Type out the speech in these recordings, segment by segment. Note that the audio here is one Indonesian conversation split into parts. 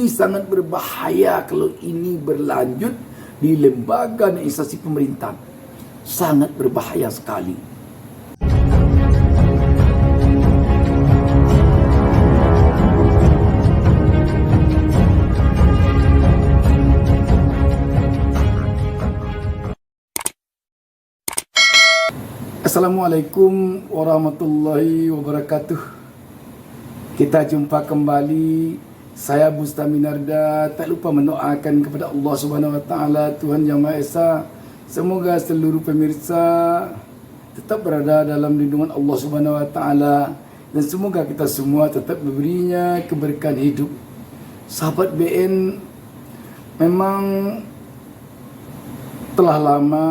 sangat berbahaya kalau ini berlanjut di lembaga dan instansi pemerintahan. Sangat berbahaya sekali. Assalamualaikum warahmatullahi wabarakatuh. Kita jumpa kembali. Saya Bustami Narda. Tak lupa mendoakan kepada Allah Subhanahu Wa Taala, Tuhan Yang Maha Esa. Semoga seluruh pemirsa tetap berada dalam lindungan Allah Subhanahu Wa Taala, dan semoga kita semua tetap diberinya keberkahan hidup. Sahabat BN, memang telah lama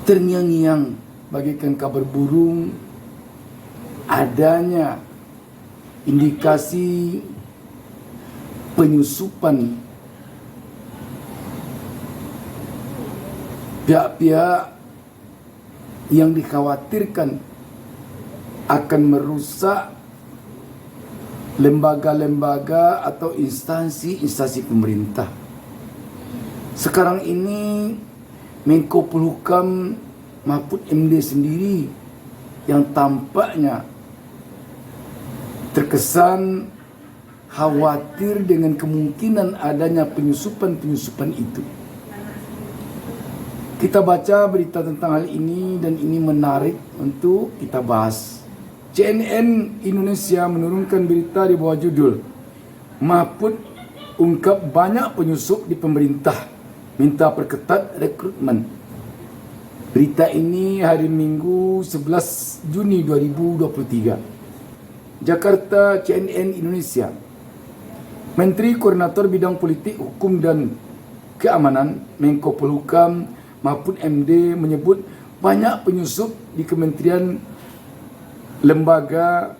terngiang-ngiang bagaikan kabar burung adanya indikasi penyusupan pihak-pihak yang dikhawatirkan akan merusak lembaga-lembaga atau instansi-instansi pemerintah. Sekarang ini Menko Polhukam Mahfud MD sendiri yang tampaknya terkesan khawatir dengan kemungkinan adanya penyusupan-penyusupan itu. Kita baca berita tentang hal ini dan ini menarik untuk kita bahas. CNN Indonesia menurunkan berita di bawah judul Mahfud ungkap banyak penyusup di pemerintah, minta perketat rekrutmen. Berita ini hari Minggu 11 Juni 2023. Jakarta, CNN Indonesia. Menteri Koordinator Bidang Politik, Hukum dan Keamanan Menko Polhukam Mahfud MD menyebut banyak penyusup di kementerian lembaga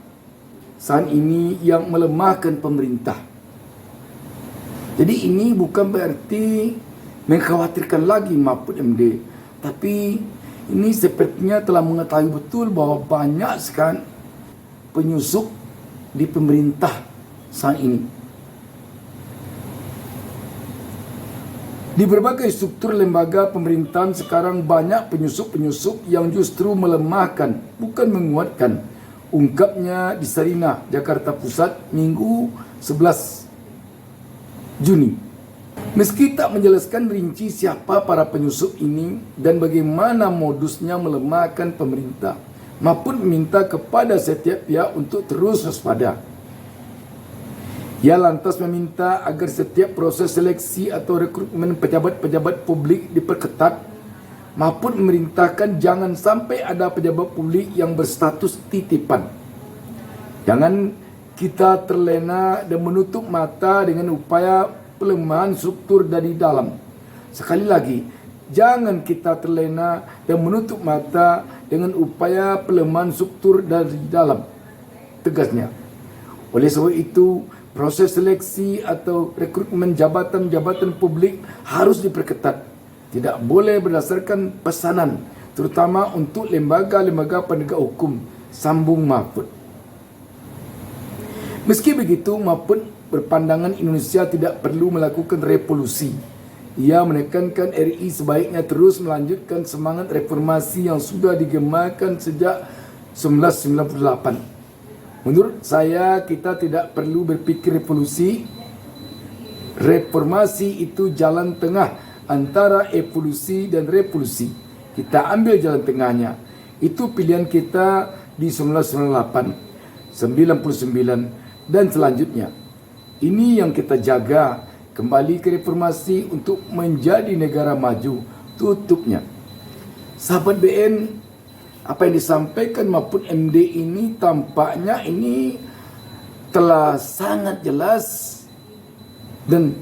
saat ini yang melemahkan pemerintah. Jadi ini bukan berarti mengkhawatirkan lagi Mahfud MD, tapi ini sepertinya telah mengetahui betul bahwa banyak sekali penyusup di pemerintah saat ini. Di berbagai struktur lembaga pemerintahan sekarang banyak penyusup-penyusup yang justru melemahkan, bukan menguatkan. Ungkapnya di Sarinah, Jakarta Pusat, Minggu 11 Juni. Meski tak menjelaskan rinci siapa para penyusup ini dan bagaimana modusnya melemahkan pemerintah, Mahfud meminta kepada setiap pihak untuk terus waspada. Ia lantas meminta agar setiap proses seleksi atau rekrutmen pejabat-pejabat publik diperketat. Mahfud memerintahkan jangan sampai ada pejabat publik yang berstatus titipan. Jangan kita terlena dan menutup mata dengan upaya pelemahan struktur dari dalam. Sekali lagi, jangan kita terlena dan menutup mata dengan upaya pelemahan struktur dari dalam, tegasnya. Oleh sebab itu, proses seleksi atau rekrutmen jabatan-jabatan publik harus diperketat. Tidak boleh berdasarkan pesanan, terutama untuk lembaga-lembaga penegak hukum, sambung Mahfud. Meski begitu, Mahfud berpandangan Indonesia tidak perlu melakukan revolusi. Ia menekankan RI sebaiknya terus melanjutkan semangat reformasi yang sudah digemakan sejak 1998. Menurut saya, kita tidak perlu berpikir revolusi. Reformasi itu jalan tengah antara evolusi dan revolusi. Kita ambil jalan tengahnya. Itu pilihan kita di 1998, 99 dan selanjutnya. Ini yang kita jaga, kembali ke reformasi untuk menjadi negara maju, tutupnya. Sahabat BN, apa yang disampaikan Mahfud MD ini tampaknya ini telah sangat jelas, dan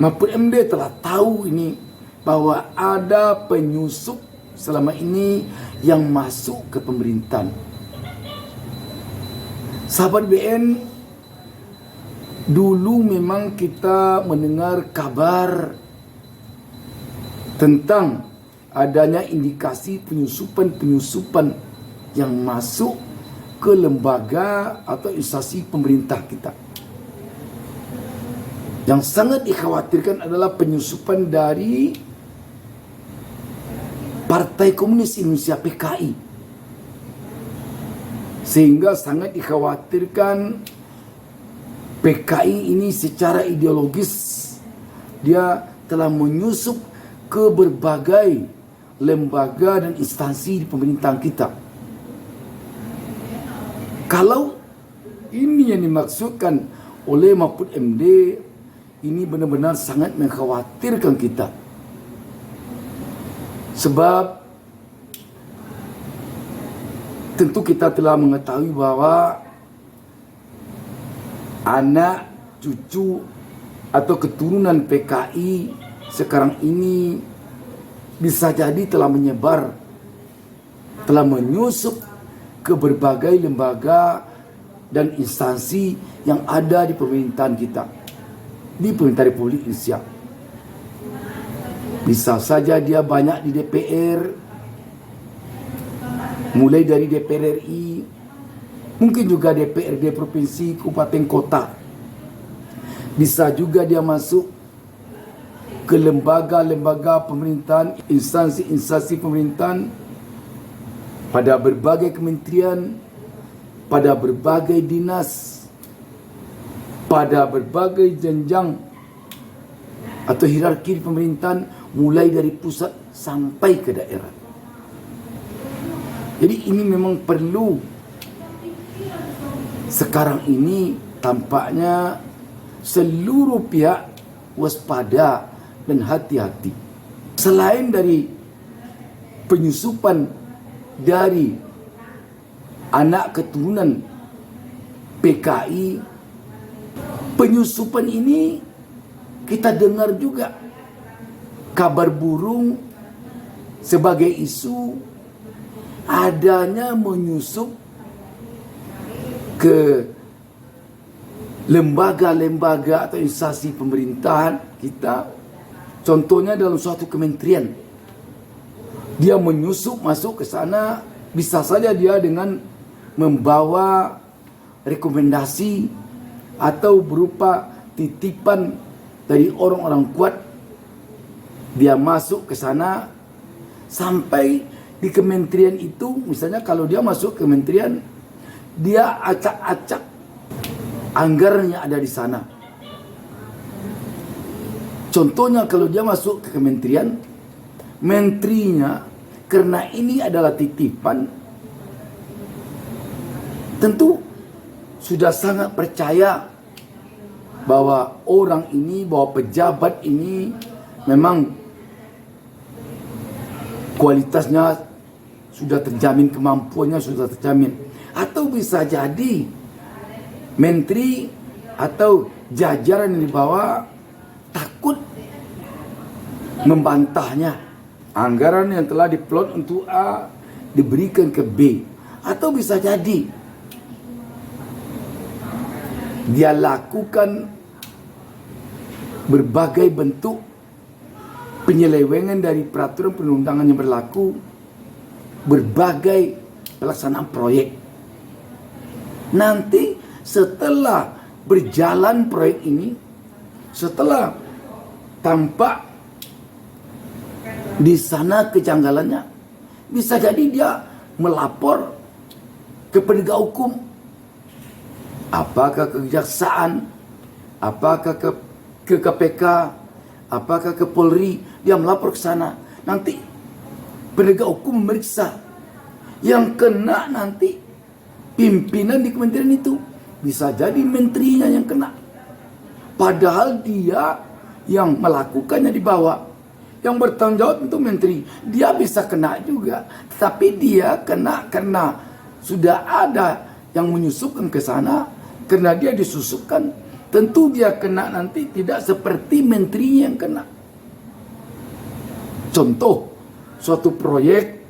Mahfud MD telah tahu ini bahwa ada penyusup selama ini yang masuk ke pemerintahan. Sahabat BN, dulu memang kita mendengar kabar tentang adanya indikasi penyusupan-penyusupan yang masuk ke lembaga atau instansi pemerintah kita. Yang sangat dikhawatirkan adalah penyusupan dari Partai Komunis Indonesia PKI. Sehingga sangat dikhawatirkan PKI ini secara ideologis dia telah menyusup ke berbagai lembaga dan instansi di pemerintahan kita. Kalau ini yang dimaksudkan oleh Mahfud MD, ini benar-benar sangat mengkhawatirkan kita. Sebab tentu kita telah mengetahui bahwa anak, cucu atau keturunan PKI sekarang ini bisa jadi telah menyebar, telah menyusup ke berbagai lembaga dan instansi yang ada di pemerintahan kita, di pemerintahan Republik Indonesia. Bisa saja dia banyak di DPR, mulai dari DPR RI, mungkin juga DPRD provinsi, kabupaten, kota. Bisa juga dia masuk ke lembaga-lembaga pemerintahan, instansi-instansi pemerintahan, pada berbagai kementerian, pada berbagai dinas, pada berbagai jenjang atau hierarki di pemerintahan, mulai dari pusat sampai ke daerah. Jadi ini memang perlu. Sekarang ini tampaknya seluruh pihak waspada dan hati-hati. Selain dari penyusupan dari anak keturunan PKI, penyusupan ini kita dengar juga kabar burung sebagai isu adanya menyusup ke lembaga-lembaga atau instansi pemerintahan kita. Contohnya dalam suatu kementerian, dia menyusup masuk ke sana, bisa saja dia dengan membawa rekomendasi atau berupa titipan dari orang-orang kuat. Dia masuk ke sana sampai di kementerian itu, misalnya kalau dia masuk ke kementerian, dia acak-acak anggarannya ada di sana. Contohnya kalau dia masuk ke kementerian, menterinya karena ini adalah titipan, tentu sudah sangat percaya bahwa orang ini, bahwa pejabat ini memang kualitasnya sudah terjamin, kemampuannya sudah terjamin. Atau bisa jadi menteri atau jajaran yang dibawa takut membantahnya. Anggaran yang telah diplot untuk A diberikan ke B. Atau bisa jadi dia lakukan berbagai bentuk penyelewengan dari peraturan perundangan yang berlaku, berbagai pelaksanaan proyek. Nanti setelah berjalan proyek ini, setelah tampak di sana kejanggalannya, bisa jadi dia melapor ke penegak hukum, apakah ke kejaksaan, apakah ke KPK, apakah ke Polri. Dia melapor ke sana. Nanti penegak hukum memeriksa. Yang kena nanti pimpinan di kementerian itu. Bisa jadi menterinya yang kena. Padahal dia yang melakukannya di bawah. Yang bertanggung jawab untuk menteri. Dia bisa kena juga. Tapi dia kena karena sudah ada yang menyusupkan ke sana. Karena dia disusupkan. Tentu dia kena nanti tidak seperti menterinya yang kena. Contoh, suatu proyek,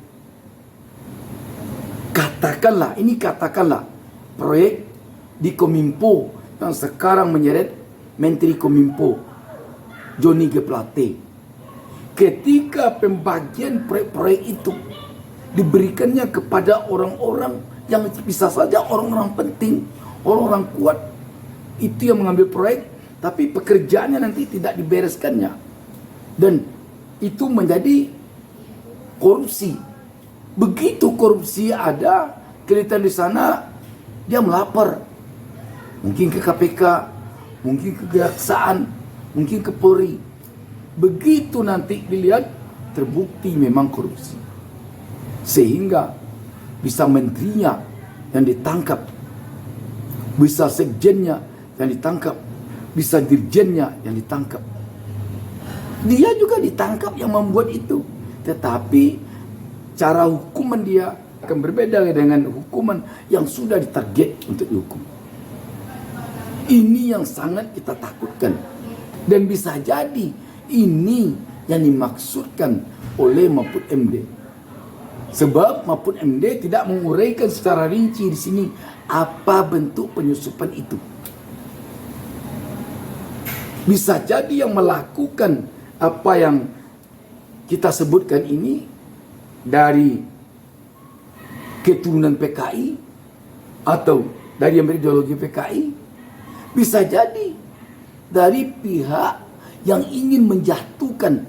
katakanlah proyek di Kominfo yang sekarang menyeret Menteri Kominfo Johnny G. Plate. Ketika pembagian proyek-proyek itu diberikannya kepada orang-orang yang bisa saja orang-orang penting, orang-orang kuat, itu yang mengambil proyek, tapi pekerjaannya nanti tidak dibereskannya. Dan itu menjadi korupsi. Begitu korupsi ada, kelihatan di sana, dia melapor. Mungkin ke KPK, mungkin ke Kejaksaan, mungkin ke Polri. Begitu nanti dilihat, terbukti memang korupsi. Sehingga bisa menterinya yang ditangkap, bisa sekjennya yang ditangkap, bisa dirjennya yang ditangkap. Dia juga ditangkap yang membuat itu. Tetapi cara hukuman dia akan berbeda dengan hukuman yang sudah ditarget untuk dihukum. Ini yang sangat kita takutkan. Dan bisa jadi ini yang dimaksudkan oleh Mahfud MD. Sebab Mahfud MD tidak menguraikan secara rinci di sini apa bentuk penyusupan itu. Bisa jadi yang melakukan apa yang kita sebutkan ini dari keturunan PKI atau dari yang berideologi PKI, bisa jadi dari pihak yang ingin menjatuhkan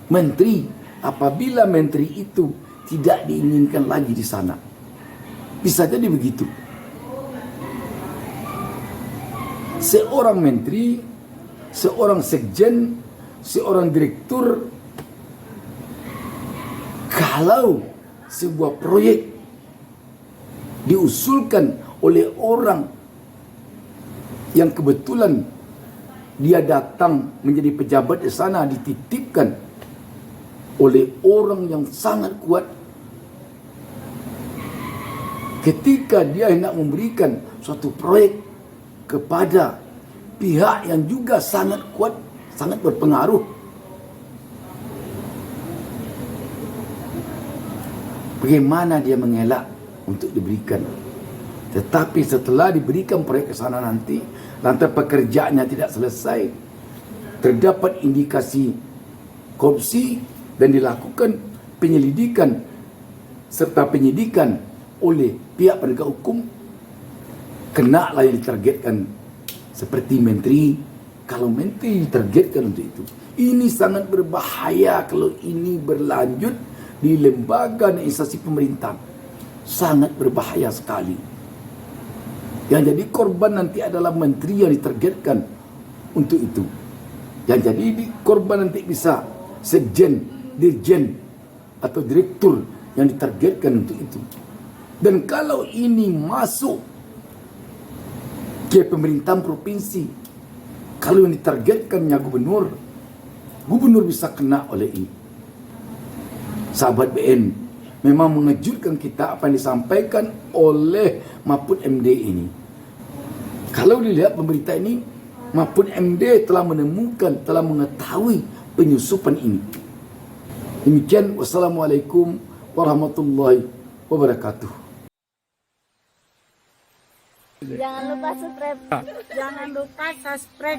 menteri apabila menteri itu tidak diinginkan lagi di sana. Bisa jadi begitu. Seorang menteri, seorang sekjen, seorang direktur, kalau sebuah proyek diusulkan oleh orang yang kebetulan dia datang menjadi pejabat di sana, dititipkan oleh orang yang sangat kuat, ketika dia hendak memberikan suatu proyek kepada pihak yang juga sangat kuat, sangat berpengaruh, bagaimana dia mengelak untuk diberikan. Tetapi setelah diberikan proyek ke sana nanti, lantas pekerjaannya tidak selesai, terdapat indikasi korupsi dan dilakukan penyelidikan serta penyidikan oleh pihak penegak hukum, kenalah yang ditargetkan seperti menteri. Kalau menteri ditargetkan untuk itu, ini sangat berbahaya kalau ini berlanjut di lembaga dan instansi pemerintah. Sangat berbahaya sekali. Yang jadi korban nanti adalah menteri yang ditargetkan untuk itu. Yang jadi korban nanti bisa sekjen, dirjen, atau direktur yang ditargetkan untuk itu. Dan kalau ini masuk ke pemerintahan provinsi, kalau yang ditargetkannya gubernur, gubernur bisa kena oleh ini. Sahabat BN, memang mengejutkan kita apa yang disampaikan oleh Mahfud MD ini. Kalau dilihat pemberita ini, Mahfud MD telah menemukan, telah mengetahui penyusupan ini. Demikian, wassalamualaikum warahmatullahi wabarakatuh. Jangan lupa subscribe.